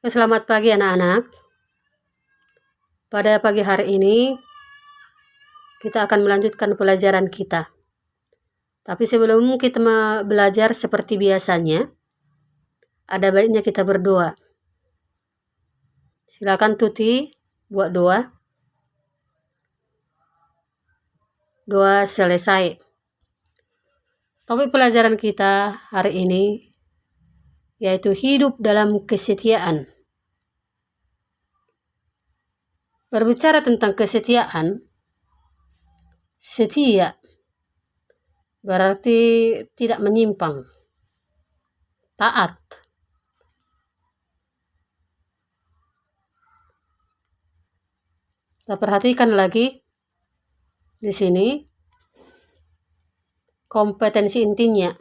Selamat pagi anak-anak. Pada pagi hari ini kita akan melanjutkan pelajaran kita. Tapi sebelum kita belajar seperti biasanya, ada baiknya kita berdoa. Silakan Tuti buat doa. Doa selesai. Topik pelajaran kita hari ini yaitu hidup dalam kesetiaan. Berbicara tentang kesetiaan, setia berarti tidak menyimpang, taat. Kita perhatikan lagi di sini kompetensi intinya.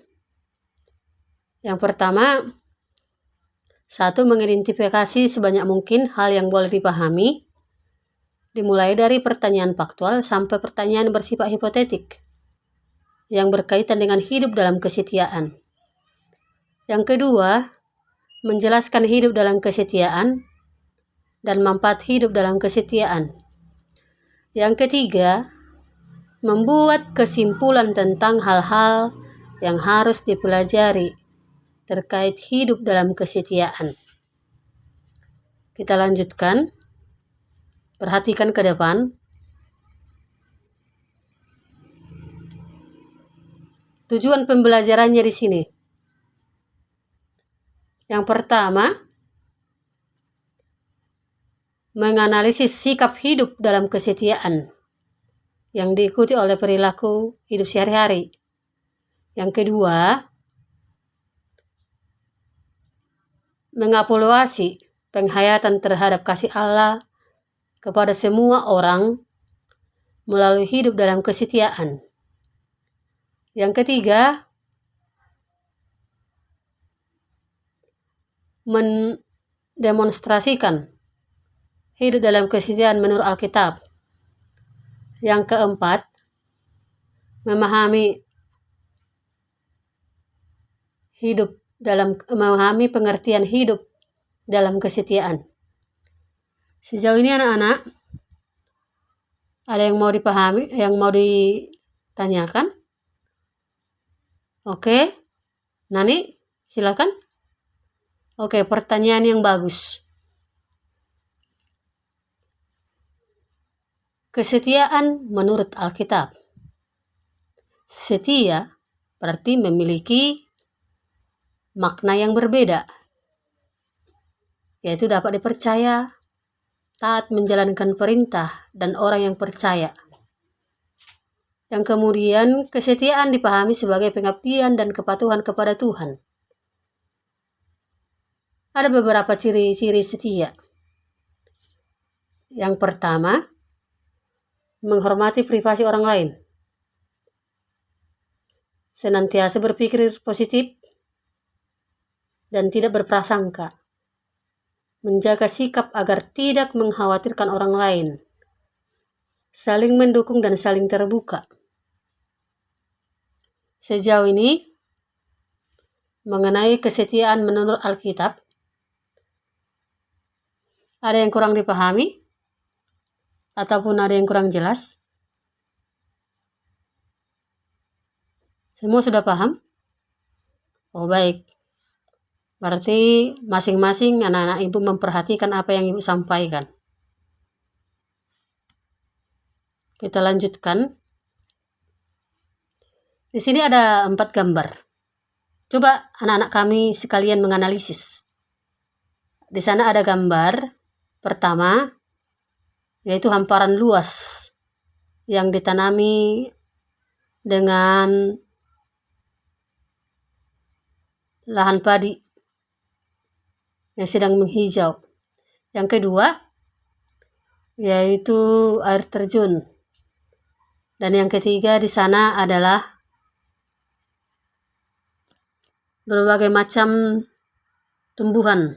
Yang pertama, satu, mengidentifikasi sebanyak mungkin hal yang boleh dipahami, dimulai dari pertanyaan faktual sampai pertanyaan bersifat hipotetik yang berkaitan dengan hidup dalam kesetiaan. Yang kedua, menjelaskan hidup dalam kesetiaan dan manfaat hidup dalam kesetiaan. Yang ketiga, membuat kesimpulan tentang hal-hal yang harus dipelajari terkait hidup dalam kesetiaan. Kita lanjutkan. Perhatikan ke depan. Tujuan pembelajarannya di sini. Yang pertama, menganalisis sikap hidup dalam kesetiaan yang diikuti oleh perilaku hidup sehari-hari. Yang kedua, mengevaluasi penghayatan terhadap kasih Allah kepada semua orang melalui hidup dalam kesetiaan. Yang ketiga, mendemonstrasikan hidup dalam kesetiaan menurut Alkitab. Yang keempat, memahami pengertian hidup dalam kesetiaan. Sejauh ini anak-anak, ada yang mau dipahami, yang mau ditanyakan? Oke, Nani, silakan. Oke, pertanyaan yang bagus. Kesetiaan menurut Alkitab. Setia berarti memiliki makna yang berbeda, yaitu dapat dipercaya, taat menjalankan perintah, dan orang yang percaya. Yang kemudian, kesetiaan dipahami sebagai pengabdian dan kepatuhan kepada Tuhan. Ada beberapa ciri-ciri setia. Yang pertama, menghormati privasi orang lain. Senantiasa berpikir positif dan tidak berprasangka. Menjaga sikap agar tidak mengkhawatirkan orang lain. Saling mendukung dan saling terbuka. Sejauh ini, mengenai kesetiaan menurut Alkitab, ada yang kurang dipahami? Ataupun ada yang kurang jelas? Semua sudah paham? Oh, baik. Berarti masing-masing anak-anak ibu memperhatikan apa yang ibu sampaikan. Kita lanjutkan. Di sini ada 4 gambar. Coba anak-anak kami sekalian menganalisis. Di sana ada gambar pertama, yaitu hamparan luas yang ditanami dengan lahan padi yang sedang menghijau. Yang kedua, yaitu air terjun. Dan yang ketiga di sana adalah berbagai macam tumbuhan.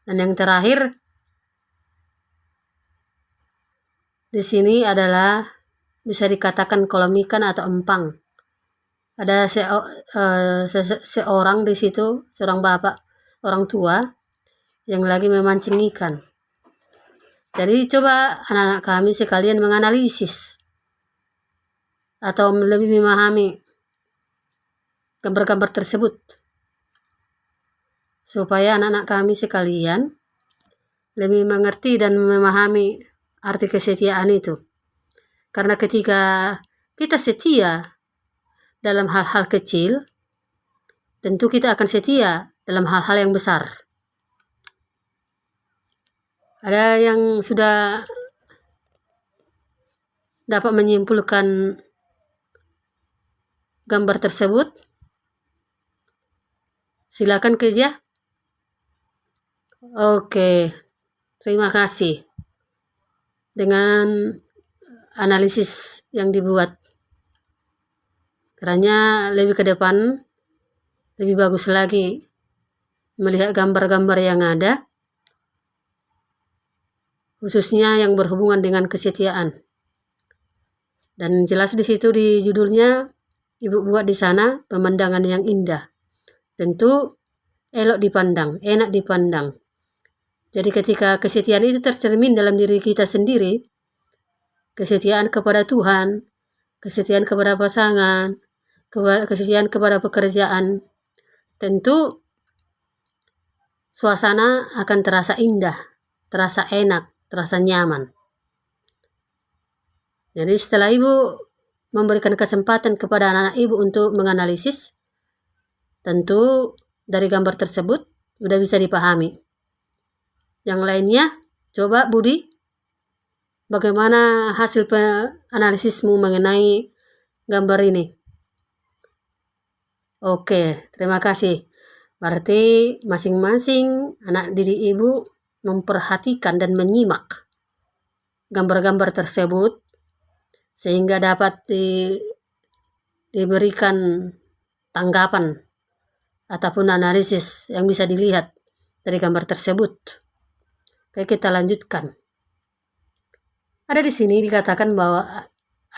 Dan yang terakhir di sini adalah bisa dikatakan kolam ikan atau empang. Ada seorang di situ, seorang bapak, orang tua yang lagi memancing ikan. Jadi coba anak-anak kami sekalian menganalisis atau lebih memahami gambar-gambar tersebut, supaya anak-anak kami sekalian lebih mengerti dan memahami arti kesetiaan itu. Karena ketika kita setia dalam hal-hal kecil, tentu kita akan setia dalam hal-hal yang besar. Ada yang sudah dapat menyimpulkan gambar tersebut? Silakan kerja. Oke, terima kasih dengan analisis yang dibuat. Karena lebih ke depan lebih bagus lagi melihat gambar-gambar yang ada, khususnya yang berhubungan dengan kesetiaan. Dan jelas di situ di judulnya Ibu buat di sana pemandangan yang indah. Tentu elok dipandang, enak dipandang. Jadi ketika kesetiaan itu tercermin dalam diri kita sendiri, kesetiaan kepada Tuhan, kesetiaan kepada pasangan, kesetiaan kepada pekerjaan, tentu suasana akan terasa indah, terasa enak, terasa nyaman. Jadi setelah Ibu memberikan kesempatan kepada anak-anak Ibu untuk menganalisis, tentu dari gambar tersebut sudah bisa dipahami. Yang lainnya, coba Budi, bagaimana hasil analisismu mengenai gambar ini? Oke, terima kasih. Berarti masing-masing anak didik Ibu memperhatikan dan menyimak gambar-gambar tersebut sehingga dapat diberikan tanggapan ataupun analisis yang bisa dilihat dari gambar tersebut. Oke, kita lanjutkan. Ada di sini dikatakan bahwa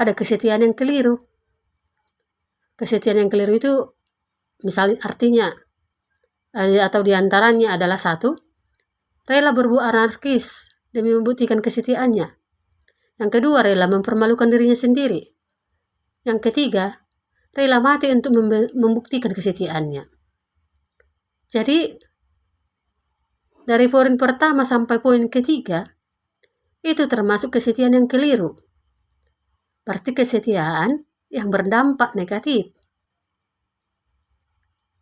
ada kesetiaan yang keliru. Kesetiaan yang keliru itu misalnya artinya atau diantaranya adalah 1, rela berbuat anarkis demi membuktikan kesetiaannya. Yang kedua, rela mempermalukan dirinya sendiri. Yang ketiga, rela mati untuk membuktikan kesetiaannya. Jadi dari poin pertama sampai poin ketiga itu termasuk kesetiaan yang keliru. Berarti kesetiaan yang berdampak negatif.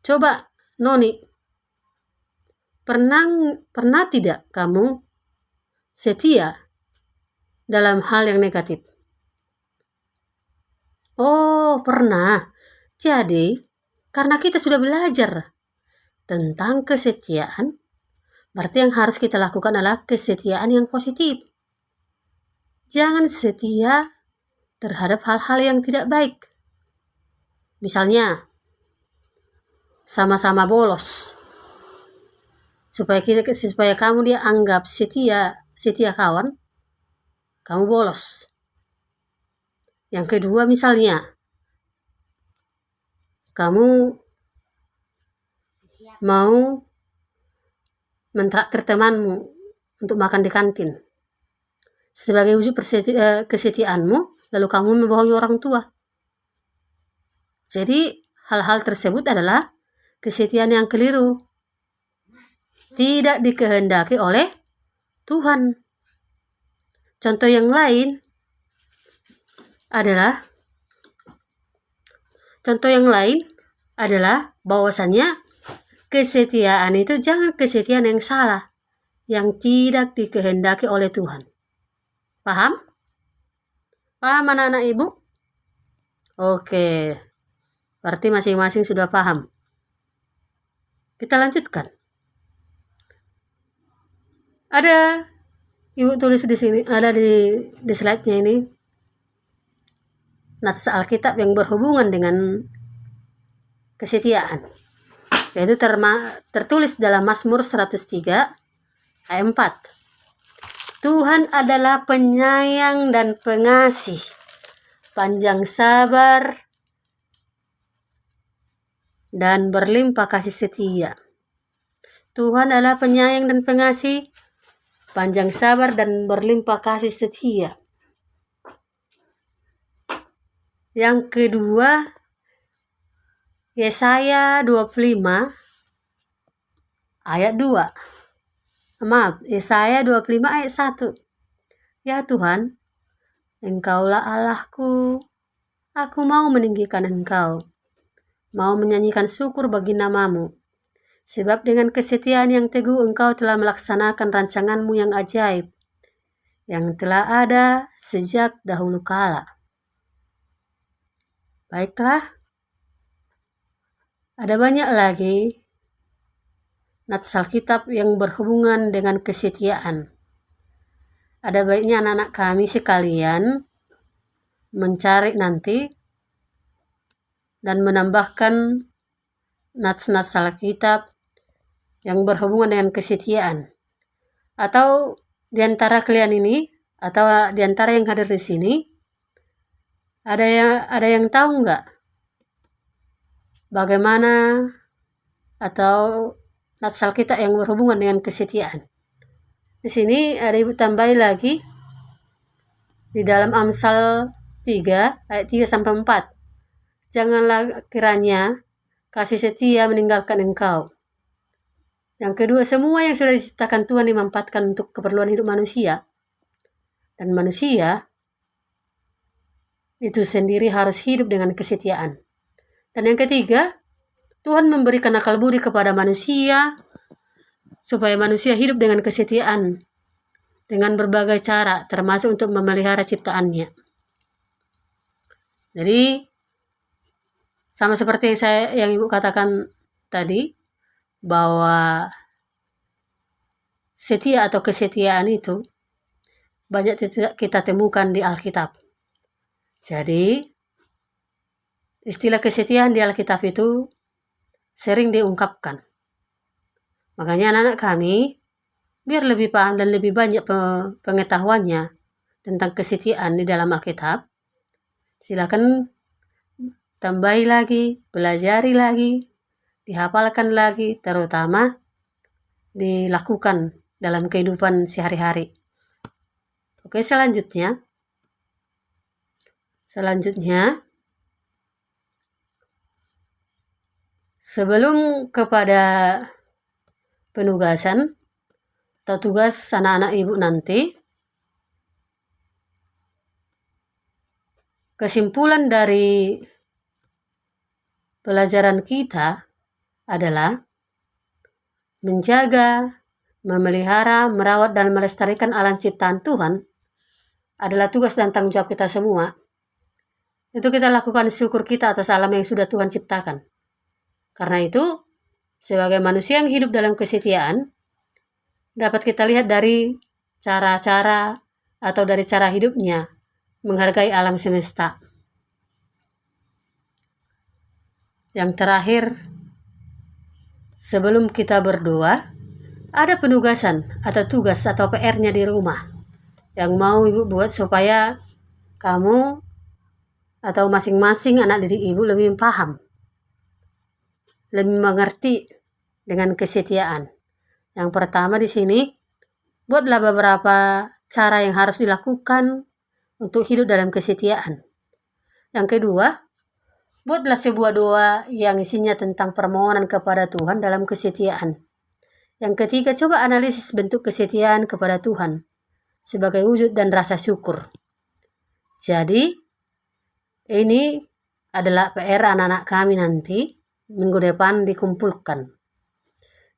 Coba Noni, pernah tidak kamu setia dalam hal yang negatif? Oh, pernah. Jadi, karena kita sudah belajar tentang kesetiaan, berarti yang harus kita lakukan adalah kesetiaan yang positif. Jangan setia terhadap hal-hal yang tidak baik. Misalnya, sama-sama bolos. Supaya kamu dia anggap setia kawan, kamu bolos. Yang kedua misalnya, kamu mau mentraktir temanmu untuk makan di kantin. Sebagai wujud kesetiaanmu, lalu kamu membohongi orang tua. Jadi hal-hal tersebut adalah kesetiaan yang keliru. Tidak dikehendaki oleh Tuhan. Contoh yang lain adalah bahwasannya kesetiaan itu jangan kesetiaan yang salah, yang tidak dikehendaki oleh Tuhan. Paham? Paham anak-anak Ibu? Oke. Berarti masing-masing sudah paham. Kita lanjutkan. Ada Ibu tulis di sini, ada di slide-nya ini nats Alkitab yang berhubungan dengan kesetiaan. Yaitu tertulis dalam Mazmur 103 ayat 4. Tuhan adalah penyayang dan pengasih, panjang sabar, dan berlimpah kasih setia. Tuhan adalah penyayang dan pengasih, panjang sabar dan berlimpah kasih setia. Yang kedua, Yesaya 25 ayat 2. Yesaya 25 ayat 1. Ya Tuhan, Engkaulah Allahku, aku mau meninggikan Engkau, mau menyanyikan syukur bagi nama-Mu. Sebab dengan kesetiaan yang teguh Engkau telah melaksanakan rancangan-Mu yang ajaib, yang telah ada sejak dahulu kala. Baiklah, ada banyak lagi nats Alkitab yang berhubungan dengan kesetiaan. Ada baiknya anak-anak kami sekalian mencari nanti dan menambahkan nats-nats Alkitab yang berhubungan dengan kesetiaan. Atau di antara kalian ini, atau di antara yang hadir di sini, ada yang tahu nggak bagaimana atau nats Alkitab yang berhubungan dengan kesetiaan? Di sini ada ibu tambahi lagi di dalam Amsal 3 ayat 3 sampai 4. Janganlah kiranya kasih setia meninggalkan engkau. Yang kedua, semua yang sudah diciptakan Tuhan dimanfaatkan untuk keperluan hidup manusia. Dan manusia itu sendiri harus hidup dengan kesetiaan. Dan yang ketiga, Tuhan memberikan akal budi kepada manusia supaya manusia hidup dengan kesetiaan dengan berbagai cara, termasuk untuk memelihara ciptaannya. Jadi sama seperti yang Ibu katakan tadi, bahwa setia atau kesetiaan itu banyak kita temukan di Alkitab. Jadi istilah kesetiaan di Alkitab itu sering diungkapkan. Makanya anak-anak kami biar lebih paham dan lebih banyak pengetahuannya tentang kesetiaan di dalam Alkitab, silakan tambahi lagi, pelajari lagi, dihafalkan lagi, terutama dilakukan dalam kehidupan sehari-hari. Oke, selanjutnya sebelum kepada penugasan atau tugas anak-anak ibu nanti, kesimpulan dari pelajaran kita adalah menjaga, memelihara, merawat, dan melestarikan alam ciptaan Tuhan adalah tugas dan tanggung jawab kita semua. Itu kita lakukan syukur kita atas alam yang sudah Tuhan ciptakan. Karena itu, sebagai manusia yang hidup dalam kesetiaan, dapat kita lihat dari cara-cara atau dari cara hidupnya menghargai alam semesta. Yang terakhir, sebelum kita berdoa, ada penugasan atau tugas atau PR-nya di rumah yang mau ibu buat supaya kamu atau masing-masing anak didik ibu lebih paham, lebih mengerti dengan kesetiaan. Yang pertama di sini, buatlah beberapa cara yang harus dilakukan untuk hidup dalam kesetiaan. Yang kedua, buatlah sebuah doa yang isinya tentang permohonan kepada Tuhan dalam kesetiaan. Yang ketiga, coba analisis bentuk kesetiaan kepada Tuhan sebagai wujud dan rasa syukur. Jadi, ini adalah PR anak-anak kami nanti minggu depan dikumpulkan.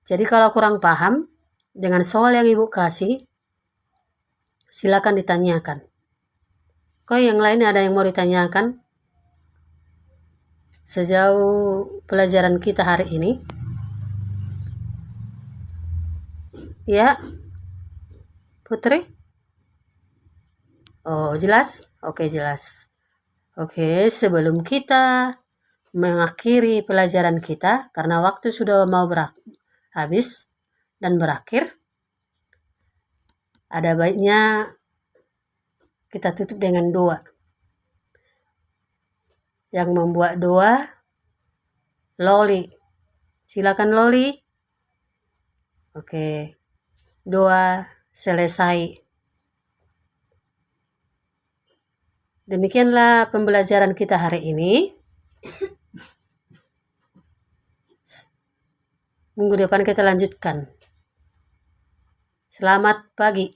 Jadi kalau kurang paham dengan soal yang ibu kasih, silakan ditanyakan. Kok yang lain ada yang mau ditanyakan sejauh pelajaran kita hari ini? Ya, Putri? Oh, jelas? Oke, jelas. Oke, sebelum kita mengakhiri pelajaran kita, karena waktu sudah mau habis dan berakhir, ada baiknya kita tutup dengan doa. Yang membuat doa, Loli. Silakan Loli. Oke, doa selesai. Demikianlah pembelajaran kita hari ini. Minggu depan kita lanjutkan. Selamat pagi.